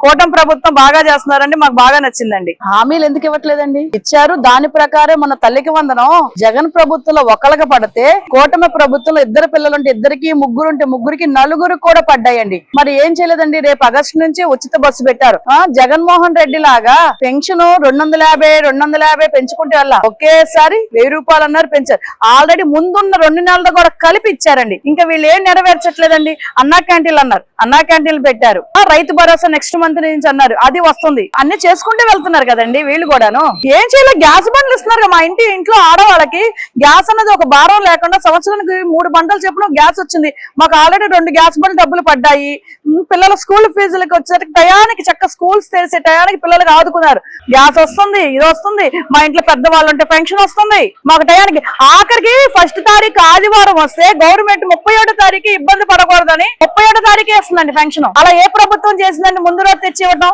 కూటమి ప్రభుత్వం బాగా చేస్తున్నారండి, మాకు బాగా నచ్చిందండి. హామీలు ఎందుకు ఇవ్వట్లేదండి? ఇచ్చారు, దాని ప్రకారం మన తల్లికి వందనం జగన్ ప్రభుత్వంలో ఒకళ్ళకి పడితే కూటమి ప్రభుత్వంలో ఇద్దరు పిల్లలుంటే ఇద్దరికి, ముగ్గురుంటే ముగ్గురికి, నలుగురు కూడా పడ్డాయండి. మరి ఏం చేయలేదండి. రేపు ఆగస్టు నుంచి ఉచిత బస్సు పెట్టారు. జగన్మోహన్ రెడ్డి లాగా పెన్షన్ 250 పెంచుకుంటే వల్ల ఒకేసారి 1000 రూపాయలు అన్నారు, పెంచారు. ఆల్రెడీ ముందున్న 2 నెలలు కూడా కలిపి ఇచ్చారండి. ఇంకా వీళ్ళు ఏం నెరవేర్చట్లేదండి. అన్నా క్యాంటీన్లు అన్నారు, అన్నా క్యాంటీన్లు పెట్టారు. రైతు భరోసా నెక్స్ట్ మంత్ నుంచి అన్నారు, అది వస్తుంది. అన్ని చేసుకుంటే వెళ్తున్నారు కదండి వీళ్ళు కూడాను. ఏం చేయలేదు, గ్యాస్ బండ్లు ఇస్తున్నారు. మా ఇంట్లో ఆడవాళ్ళకి గ్యాస్ అన్నది ఒక భారం లేకుండా సంవత్సరానికి 3 బండలు చెప్పిన గ్యాస్ వచ్చింది. మాకు ఆల్రెడీ 2 గ్యాస్ బండ్లు డబ్బులు పడ్డాయి. పిల్లల స్కూల్ ఫీజులకి వచ్చేసరికి టయానికి చక్క స్కూల్స్ తెరిసే టయానికి పిల్లలకి ఆదుకున్నారు. గ్యాస్ వస్తుంది, ఇది వస్తుంది. మా ఇంట్లో పెద్దవాళ్ళు ఉంటే పెన్షన్ వస్తుంది మాకు టయానికి. ఆఖరికి 1వ తారీఖు ఆదివారం వస్తే గవర్నమెంట్ 31వ తారీఖు ఇబ్బంది పడకూడదని 31వ తారీఖు వేస్తుందండి పెన్షన్. అలా ఏ ప్రభుత్వం చేసిందండి ముందు రోజు తెచ్చి ఇవ్వడం?